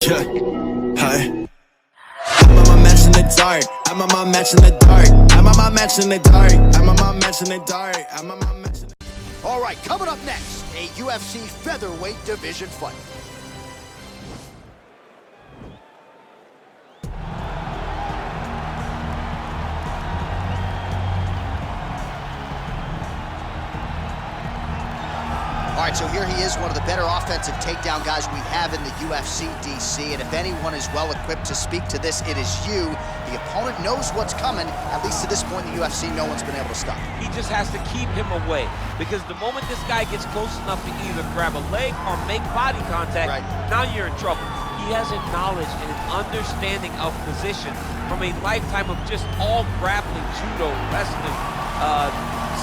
Yeah, hi. I'm on my match in the dark. I'm on my match in the dark. I'm on my match in the dark. I'm on my match in the dark. I'm on my match in the dark. All right, coming up next, a UFC featherweight division fight. All right, so here he is, one of the better offensive takedown guys we have in the UFC, DC. And if anyone is well equipped to speak to this, it is you. The opponent knows what's coming. At least to this point in the UFC, no one's been able to stop him. He just has to keep him away, because the moment this guy gets close enough to either grab a leg or make body contact, now you're in trouble. He has a knowledge and an understanding of position from a lifetime of just all grappling, judo, wrestling,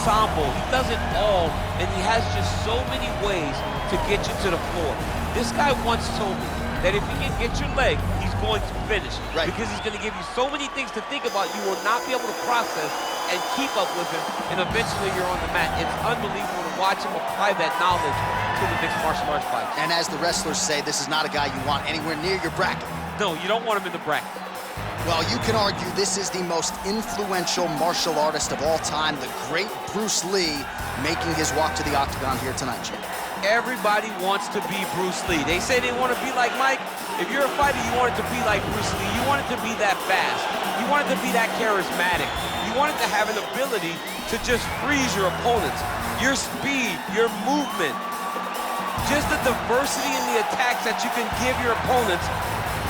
sambo. He does it all, and he has just so many ways to get you to the floor. This guy once told me that if he can get your leg, he's going to finish. Because he's going to give you so many things to think about, you will not be able to process and keep up with him, and eventually you're on the mat. It's unbelievable to watch him apply that knowledge to the mixed martial arts fight. And as the wrestlers say, this is not a guy you want anywhere near your bracket. No, you don't want him in the bracket. Well, you can argue this is the most influential martial artist of all time, the great Brucelee, making his walk to the octagon here tonight, Jim. Everybody wants to be Brucelee. They say they want to be like Mike. If you're a fighter, you want it to be like Brucelee. You want it to be that fast. You want it to be that charismatic. You want it to have an ability to just freeze your opponents. Your speed, your movement, just the diversity in the attacks that you can give your opponents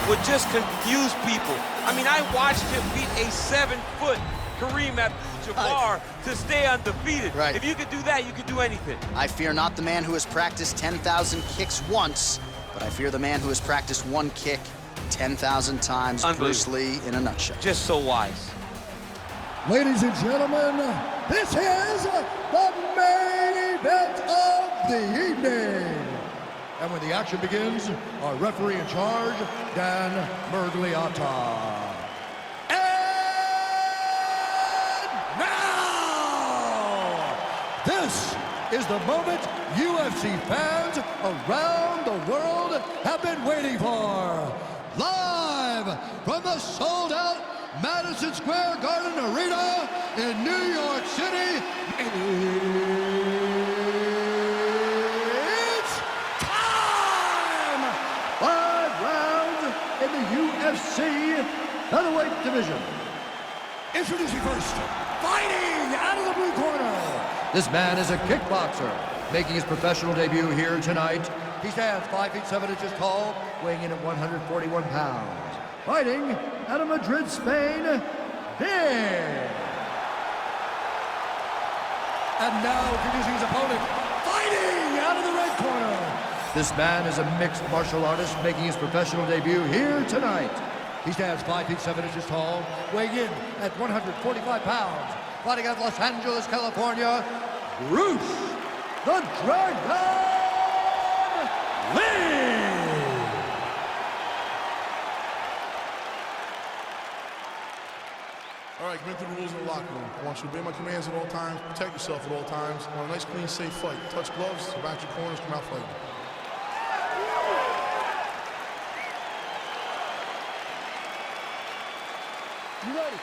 would just confuse people. I mean, I watched him beat a 7-foot Kareem Abdul-Jabbar to stay undefeated. If you could do that, you could do anything. I fear not the man who has practiced 10,000 kicks once, but I fear the man who has practiced one kick 10,000 times. Bruce Lee in a nutshell. Just so wise. Ladies and gentlemen, this is the main event of the evening. And when the action begins, our referee in charge, Dan Mergliata. And now, this is the moment UFC fans around the world have been waiting for. Live from the sold-out Madison Square Garden Arena in New York City. In the UFC featherweight division. Introducing first, fighting out of the blue corner. This man is a kickboxer, making his professional debut here tonight. He stands 5 feet 7 inches tall, weighing in at 141 pounds. Fighting out of Madrid, Spain, Big. And now introducing his opponent, fighting out of the red corner. This man is a mixed martial artist making his professional debut here tonight. He stands 5 feet 7 inches tall, weighing in at 145 pounds. Fighting out of Los Angeles, California, Bruce the Dragon Lee. All right, commit to the rules in the locker room. I want you to obey my commands at all times, protect yourself at all times. I want a nice, clean, safe fight. Touch gloves, back your corners, come out fighting. You ready?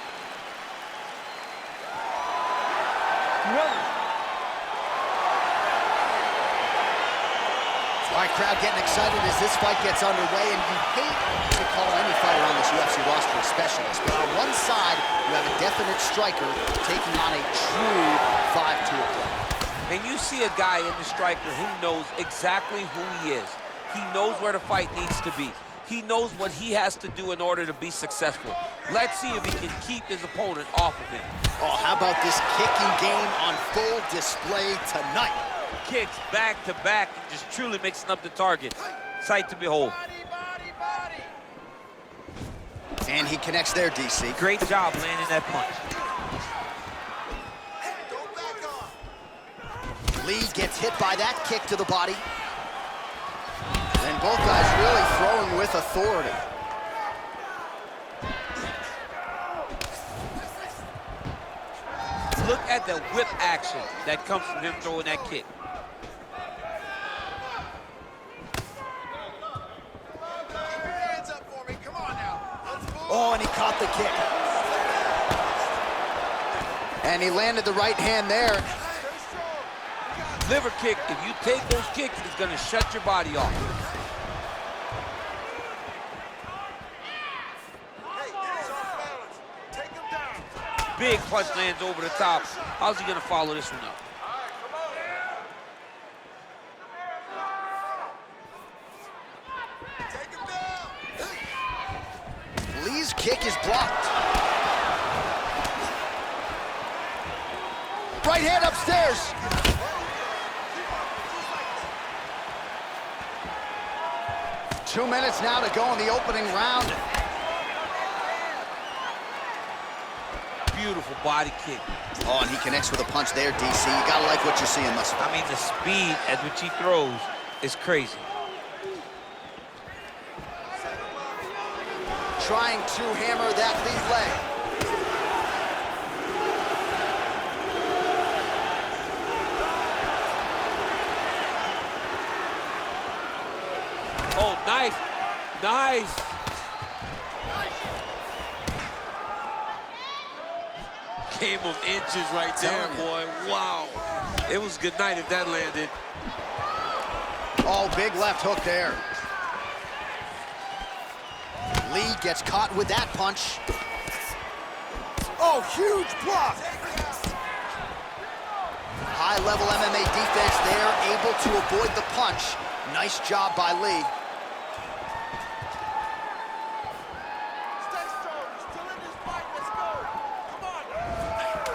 You ready? All right, crowd getting excited as this fight gets underway, and you hate to call any fighter on this UFC roster a specialist, but on one side, you have a definite striker taking on a true 5-tool player. And you see a guy in the striker who knows exactly who he is. He knows where the fight needs to be. He knows what he has to do in order to be successful. Let's see if he can keep his opponent off of him. Oh, how about this kicking game on full display tonight? Kicks back to back and just truly mixing up the target. Sight to behold. And he connects there, DC. Great job landing that punch. Lee gets hit by that kick to the body. And both guys really throwing with authority. Look at the whip action that comes from him throwing that kick. Oh, and he caught the kick. And he landed the right hand there. Liver kick, if you take those kicks, it's gonna shut your body off. Big punch lands over the top. How's he gonna follow this one up? Lee's kick is blocked. Right hand upstairs. 2 minutes now to go in the opening round. Beautiful body kick. Oh, and he connects with a punch there, DC. You gotta like what you're seeing thus far. I mean, the speed at which he throws is crazy. Trying to hammer that lead leg. Oh, nice. Nice. Game of inches right there, boy. Wow. It was good night if that landed. Oh, big left hook there. Lee gets caught with that punch. Oh, huge block. High-level MMA defense there, able to avoid the punch. Nice job by Lee.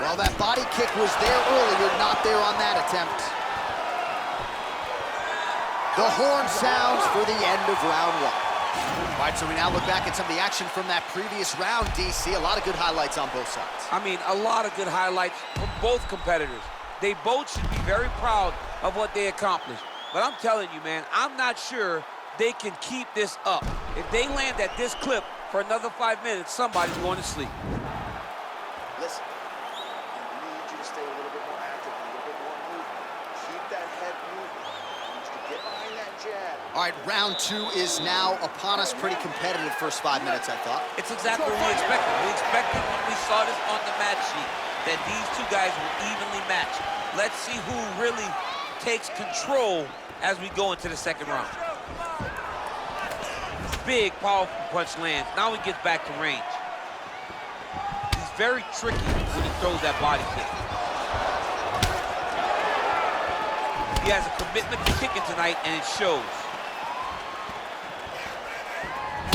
Well, that body kick was there earlier, not there on that attempt. The horn sounds for the end of round one. All right, so we now look back at some of the action from that previous round, DC. A lot of good highlights on both sides. I mean, a lot of good highlights from both competitors. They both should be very proud of what they accomplished. But I'm telling you, man, I'm not sure they can keep this up. If they land at this clip for another 5 minutes, somebody's going to sleep. Listen, I need you to stay a little bit more active, a little bit more movement. Keep that head moving. I need you to get behind that jab. All right, round two is now upon us. Pretty competitive first 5 minutes, I thought. It's exactly what we expected. We expected when we saw this on the match sheet that these two guys were evenly matched. Let's see who really takes control as we go into the second round. Big, powerful punch lands. Now he gets back to range. He's very tricky when he throws that body kick. He has a commitment to kicking tonight, and it shows.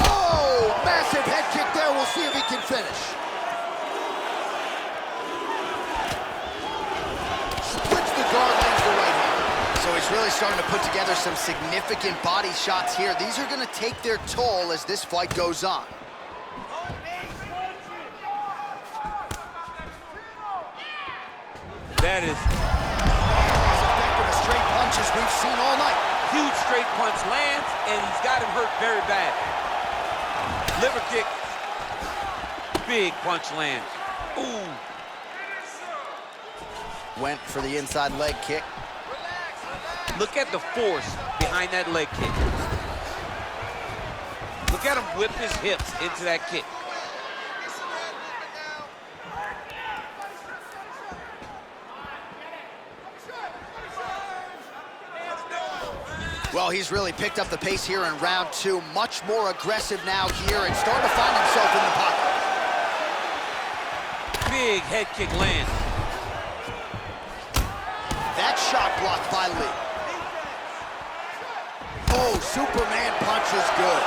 Oh, massive head kick there. We'll see if he can finish. Splits the guard, lands the right hand. So he's really starting to put together some significant body shots here. These are going to take their toll as this fight goes on. That is As effective as straight punches we've seen all night. huge straight punch lands, and he's got him hurt very bad. Liver kick. Big punch lands. Ooh. Went for the inside leg kick. Look at the force behind that leg kick. Look at him whip his hips into that kick. Well, he's really picked up the pace here in round two. Much more aggressive now here and starting to find himself in the pocket. Big head kick lands. That shot blocked by Lee. Oh, Superman punch is good.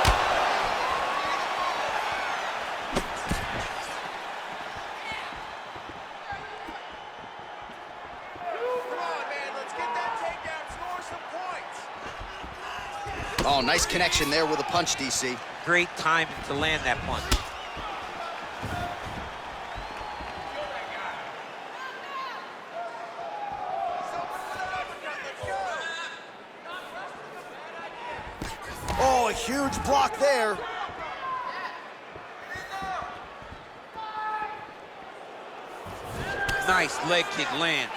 Oh, nice connection there with a punch, DC. Great timing to land that punch. Oh, a huge block there. Nice leg kick lands.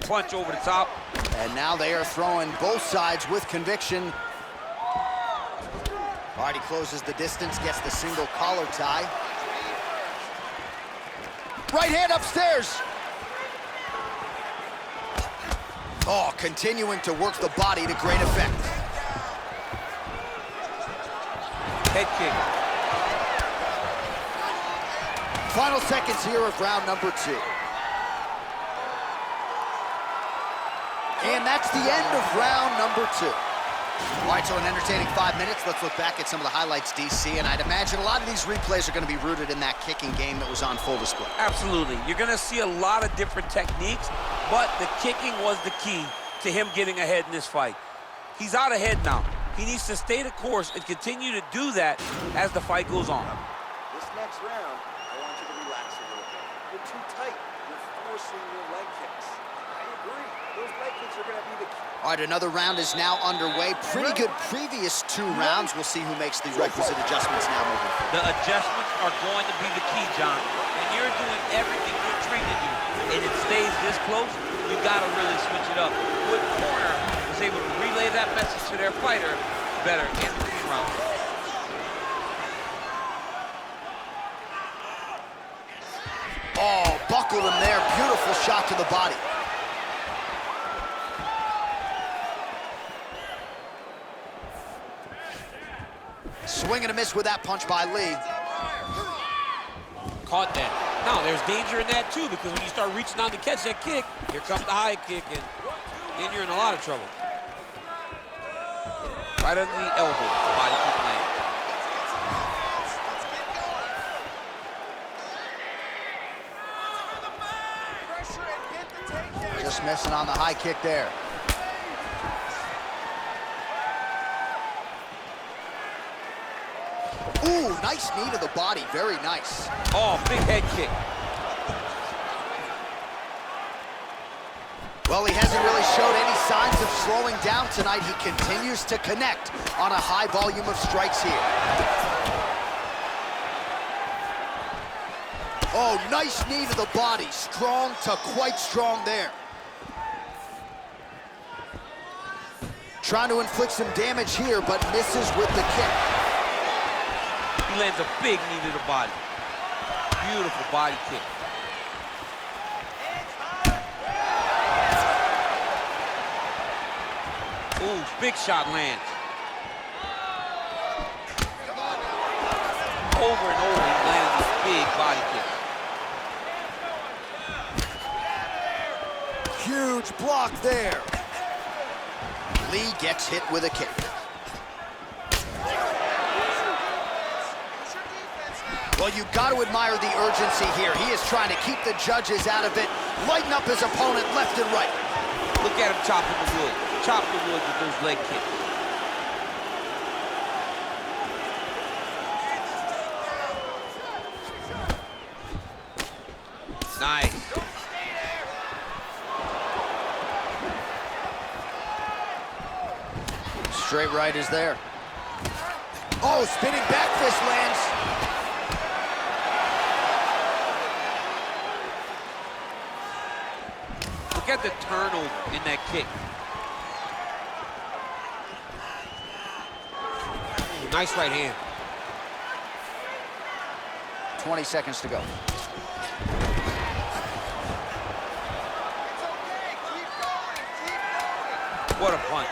punch over the top. And now they are throwing both sides with conviction. All right, he closes the distance, gets the single collar tie. Right hand upstairs. Oh, continuing to work the body to great effect. Head kick. Final seconds here of round number 2. And that's the end of round number 2. All right, so an entertaining 5 minutes. Let's look back at some of the highlights, DC, and I'd imagine a lot of these replays are going to be rooted in that kicking game that was on full display. Absolutely. You're going to see a lot of different techniques, but the kicking was the key to him getting ahead in this fight. He's out ahead now. He needs to stay the course and continue to do that as the fight goes on. This next round, I want you to relax a little bit. You're too tight. You're forcing your leg kicks. I agree. Those leg kicks are going to be the key. All right, another round is now underway. Pretty good previous 2 rounds. We'll see who makes the requisite adjustments now moving forward. The adjustments are going to be the key, John. When you're doing everything you're trained to do and it stays this close, you got to really switch it up. What corner was able to relay that message to their fighter better in the round. Oh, buckled him there. Beautiful shot to the body. Swing and a miss with that punch by Lee. Caught that. Now, there's danger in that, too, because when you start reaching out to catch that kick, here comes the high kick, and then you're in a lot of trouble. Right under the elbow, the body kick lands. Just missing on the high kick there. Ooh, nice knee to the body, very nice. Oh, big head kick. Well, he hasn't really showed any signs of slowing down tonight. He continues to connect on a high volume of strikes here. Oh, nice knee to the body. Strong to quite strong there. Trying to inflict some damage here, but misses with the kick. He lands a big knee to the body. Beautiful body kick. Ooh, big shot lands. Over and over, he landed this big body kick. Huge block there. Lee gets hit with a kick. Well, you've got to admire the urgency here. He is trying to keep the judges out of it, lighten up his opponent left and right. Look at him chopping the wood. Chop the wood with those leg kicks. Nice. Straight right is there. Oh, spinning back fist lands. Look at the turnover in that kick. Nice right hand. 20 seconds to go. What a punch.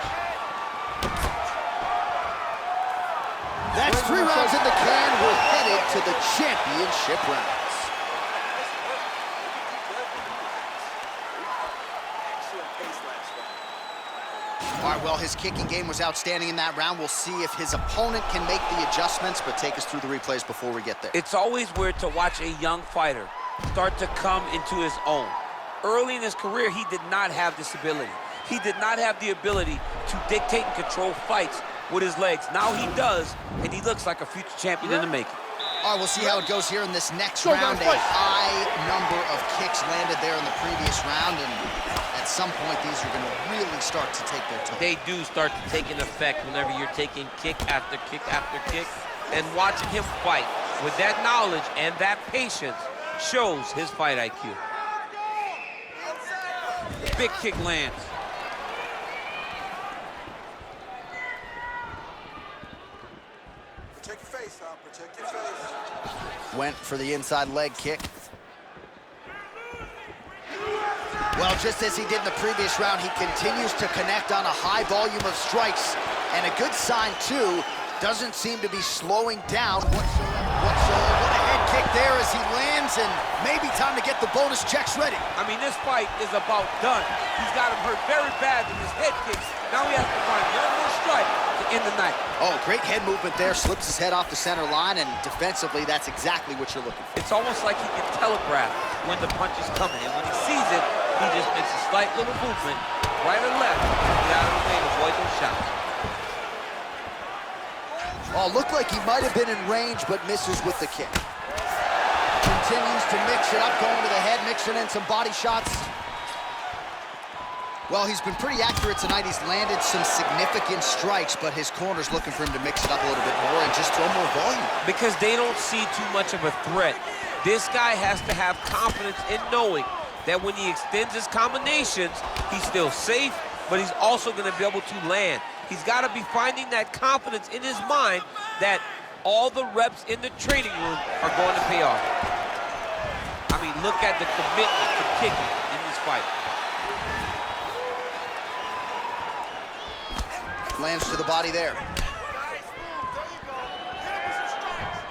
That's 3 rounds in the can. We're headed to the championship rounds. All right, well, his kicking game was outstanding in that round. We'll see if his opponent can make the adjustments, but take us through the replays before we get there. It's always weird to watch a young fighter start to come into his own. Early in his career, he did not have this ability. He did not have the ability to dictate and control fights with his legs. Now he does, and he looks like a future champion in the making. All right, we'll see how it goes here in this next round. A high number of kicks landed there in the previous round, and at some point, these are going to really start to take their toll. They do start to take an effect whenever you're taking kick after kick after kick, and watching him fight with that knowledge and that patience shows his fight IQ. Big kick lands. Protect your face, huh? Protect your face. Went for the inside leg kick. Well, just as he did in the previous round, he continues to connect on a high volume of strikes. And a good sign, too, doesn't seem to be slowing down whatsoever. What a head kick there as he lands, and maybe time to get the bonus checks ready. I mean, this fight is about done. He's got him hurt very bad with his head kicks. Now he has to find one more strike to end the night. Oh, great head movement there. Slips his head off the center line, and defensively, that's exactly what you're looking for. It's almost like he can telegraph when the punch is coming, and when he sees it, he just makes a slight little movement, right or left, to get out of the way and avoid those shots. Oh, looked like he might have been in range, but misses with the kick. Continues to mix it up, going to the head, mixing in some body shots. Well, he's been pretty accurate tonight. He's landed some significant strikes, but his corner's looking for him to mix it up a little bit more and just throw more volume. Because they don't see too much of a threat. This guy has to have confidence in knowing that when he extends his combinations, he's still safe, but he's also going to be able to land. He's got to be finding that confidence in his mind that all the reps in the training room are going to pay off. I mean, look at the commitment to kicking in this fight. Lands to the body there.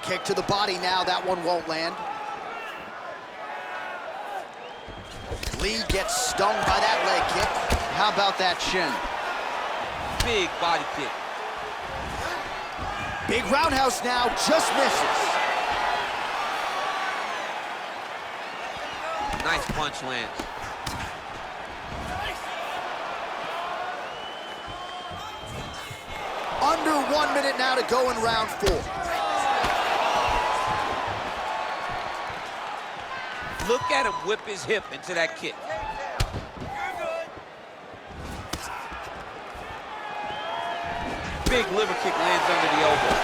Kick to the body now. That one won't land. Lee gets stung by that leg kick. How about that shin? Big body kick. Big roundhouse now, just misses. Nice punch lands. Under 1 minute now to go in round 4. Look at him whip his hip into that kick. Big liver kick lands under the elbow.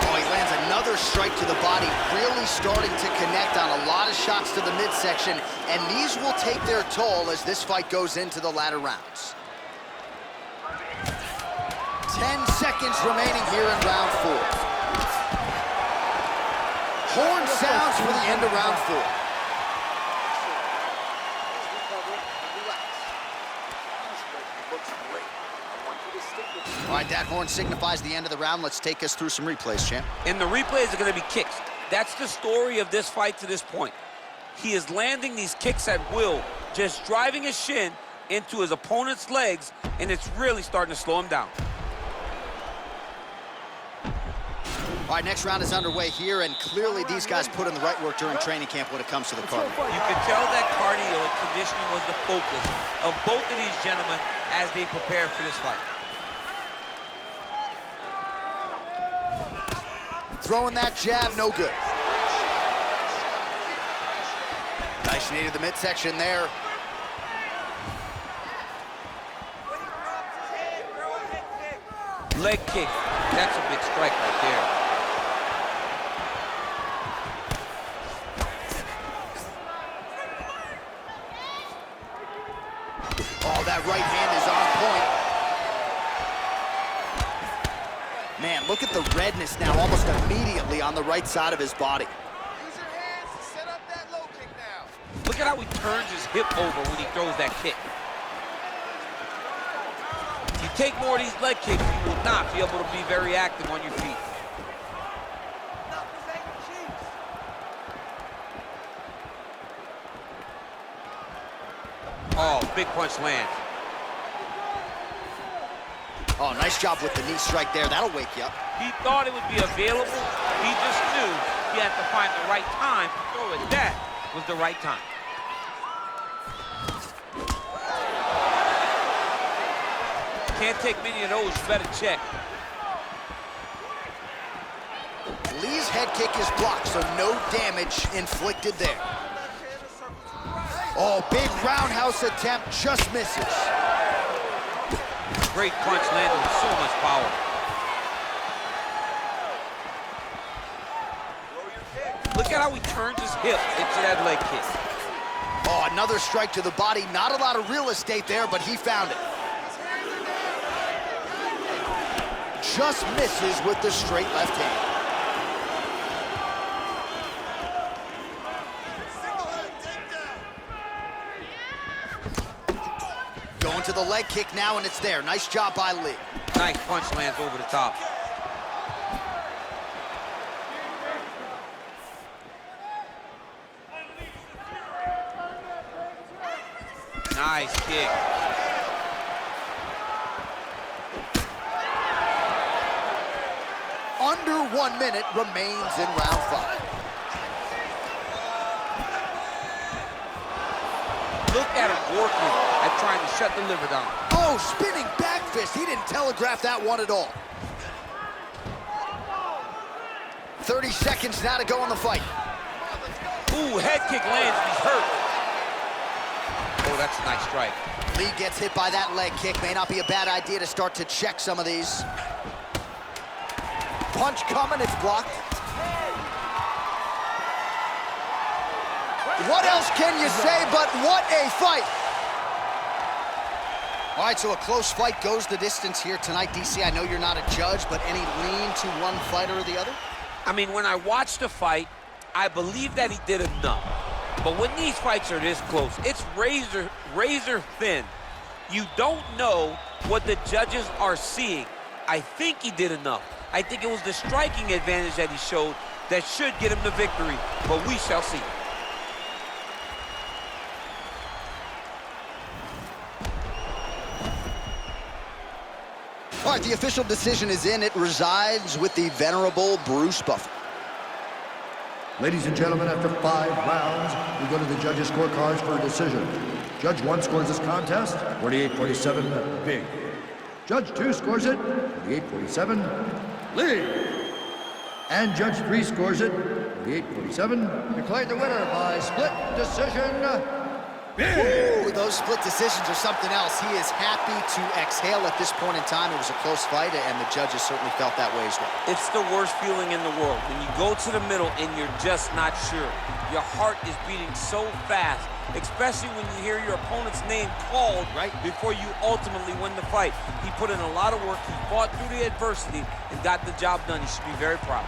Oh, he lands another strike to the body, really starting to connect on a lot of shots to the midsection, and these will take their toll as this fight goes into the latter rounds. 10 seconds remaining here in round 4. Horn sounds for the end of round 4. All right, that horn signifies the end of the round. Let's take us through some replays, champ. And the replays are going to be kicks. That's the story of this fight to this point. He is landing these kicks at will, just driving his shin into his opponent's legs, and it's really starting to slow him down. All right, next round is underway here, and clearly these guys put in the right work during training camp when it comes to the cardio. You can tell that cardio and conditioning was the focus of both of these gentlemen as they prepare for this fight. Throwing that jab, no good. Nice knee to the midsection there. Leg kick. That's a big strike right there. Oh, that right hand is on point. Man, look at the redness now almost immediately on the right side of his body. Use your hands to set up that low kick now. Look at how he turns his hip over when he throws that kick. If you take more of these leg kicks, you will not be able to be very active on your feet. Oh, big punch lands. Oh, nice job with the knee strike there. That'll wake you up. He thought it would be available. He just knew he had to find the right time to throw it. That was the right time. Can't take many of those. You better check. Lee's head kick is blocked, so no damage inflicted there. Oh, big roundhouse attempt, just misses. Great punch landed with so much power. Look at how he turns his hip into that leg kick. Oh, another strike to the body. Not a lot of real estate there, but he found it. Just misses with the straight left hand. Going to the leg kick now, and it's there. Nice job by Lee. Nice punch lands over the top. Nice kick. Under 1 minute remains in round 5. Look at him working at trying to shut the liver down. Oh, spinning back fist. He didn't telegraph that one at all. 30 seconds now to go in the fight. Ooh, head kick lands, he's hurt. Oh, that's a nice strike. Lee gets hit by that leg kick. May not be a bad idea to start to check some of these. Punch coming, it's blocked. What else can you say but what a fight? All right, so a close fight goes the distance here tonight. DC, I know you're not a judge, but any lean to one fighter or the other? I mean, when I watched the fight, I believe that he did enough. But when these fights are this close, it's razor thin. You don't know what the judges are seeing. I think he did enough. I think it was the striking advantage that he showed that should get him the victory, but we shall see. All right, the official decision is in. It resides with the venerable Bruce Buffer. Ladies and gentlemen, after 5 rounds, we go to the judges' scorecards for a decision. Judge 1 scores this contest, 48-47, big. Judge 2 scores it, 48-47, Lee. And Judge 3 scores it, 48-47, declared the winner by split decision, Ooh, those split decisions are something else. He is happy to exhale at this point in time. It was a close fight, and the judges certainly felt that way as well. It's the worst feeling in the world when you go to the middle and you're just not sure. Your heart is beating so fast, especially when you hear your opponent's name called right before you ultimately win the fight. He put in a lot of work. He fought through the adversity and got the job done. He should be very proud.